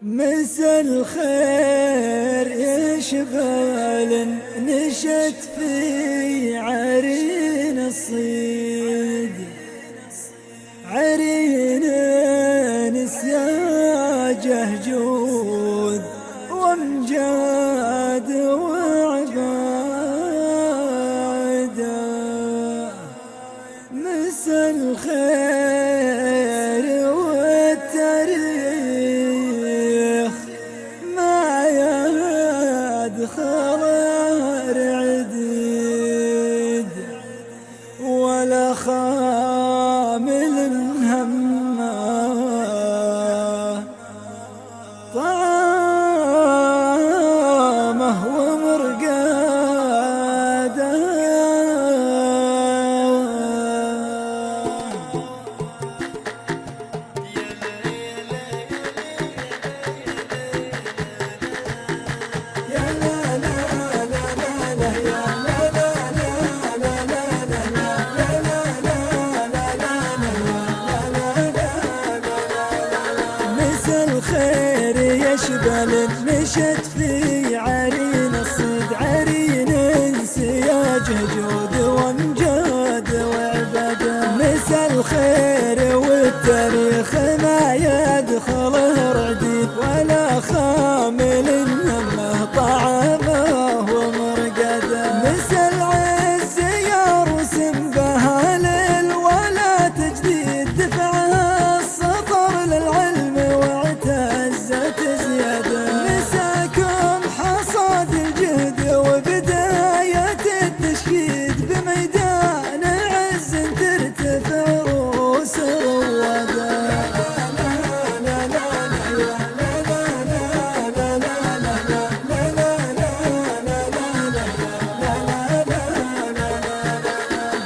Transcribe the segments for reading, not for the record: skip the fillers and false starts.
مسا الخير يا شبال نشت في عرين الصيد، عرين نسياجه جود وامجاد وعباده. مسا الخير والتاريخ ما يدخل عديد ولا خامل همه طعامه ومرقاده. الخير يشبل نشت في عرين الصيد، عرين سياجه جود وامجاد وعباده. مسا الخير والتاريخ ما يدخله رعديد ولا خامل همه طعامه ومرقده. مسا العز يا رسم بهالل ولا تجديد دفعها السطر للعلم واعتزت زياده. مساكم حصاد الجهد وبداية التشكيد بميدان عز ترتفع رؤوس رواده.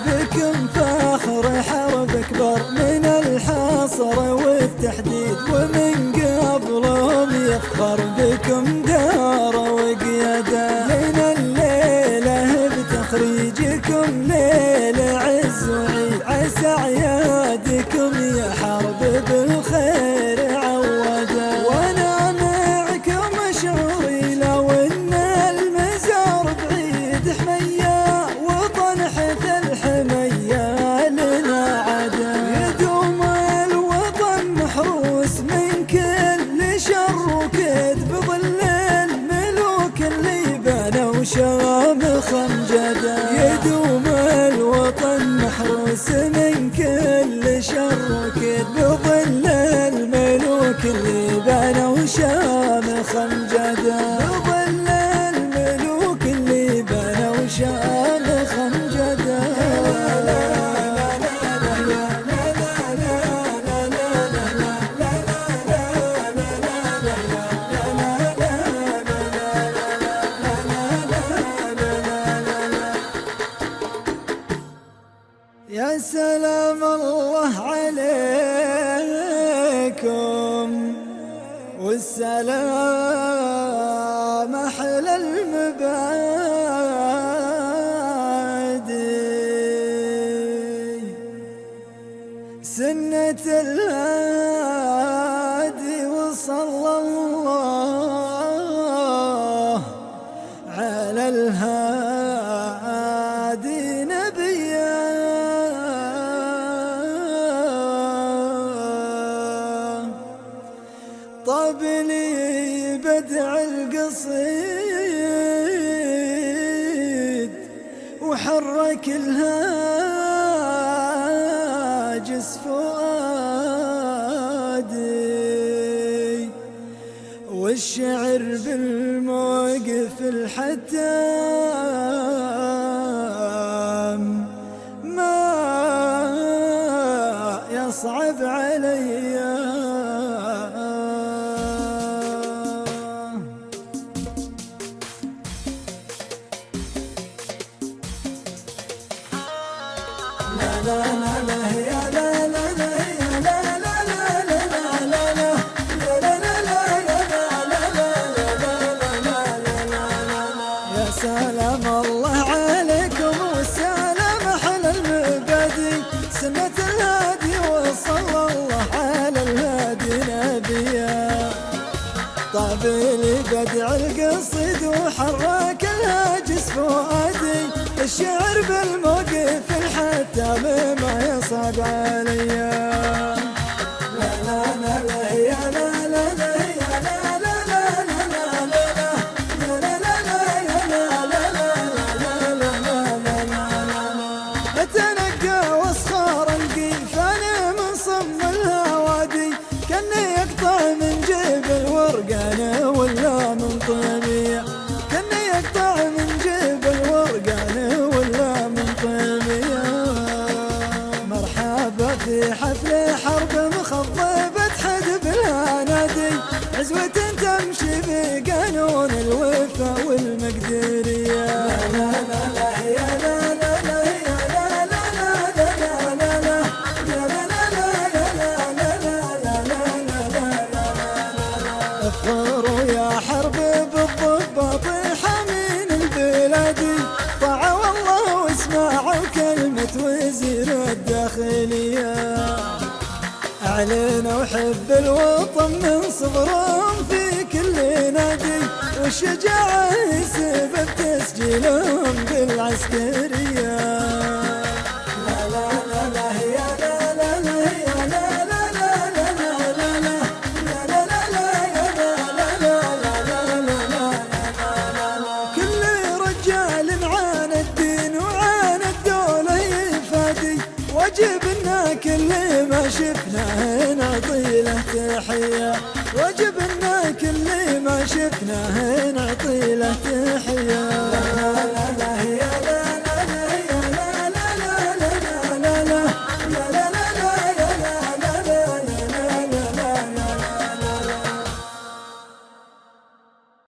بكم فخر حرب اكبر من الحصر والتحديد، ومن قبلهم يفخر بكم دار وقياده. من الليله بتخريجكم ليل عز وعيد، عسى عيادكم يا حرب بالخير عوده. وانا معكم شعوري لو ان المزار بعيد، حميه وطن حث الحميه لنا عدا. يدوم الوطن محروس من كل شر وكيد بظل الملوك اللي بنوا شامخ امجده. يدوم الوطن محروس من كل شر وكيد بظل الملوك اللي بنوا شامخ امجده. بظل الملوك اللي بنوا شامخ امجده. يا سلام الله عليكم والسلام أحلى المبادئ. سنة الهادي وصلى الله على الهادي نبيا. طاب لي بدع القصيد وحرك الهاجس فؤادي، والشعر بالموقف الحتام ما يصعب علي. يا سلام الله عليكم والسلام أحلى المبادئ. سنة الهادي وصلى الله على الهادي نبيا. قابل بدع القصيد وحرك الهاجس فؤادي، الشعر بالموقف الحتام ما يصعب عليا. لا لا لا لا يا لا لا لا يا لا لا لا لا لا لا لا لا لا لا لا. أتنقى واصخار القيفان من صم الهوادي، كأني يقطع من جبل ورقان ولا من طيمية، كأني يقطع من جبل ورقان ولا من طيمية. مرحبا في حفل حرب مخضبة حد بالهنادي، عزوة تمشي بقانون الوفا والمقدرية. لا لا لا يا لا لا لا يا لا لا لا لا لا لا افخروا يا حرب بالضباط حامين البلادي، طاعوا والله واسمعوا كلمة وزير الداخلية. أعلنوا حب الوطن من صغرهم في كل نادي، والشجاعة هي سبب تسجيلهم بالعسكرية. لا لا لا لا يا لا لا لا يا لا لا لا لا لا لا لا لا لا. كل رجال عانى الدين وعانى الدولة يفادي، واجب إن كل ما شفناه نعطي له تحية، واجب إن كل ما شفناه نعطي له تحية. لا لا لا يا لا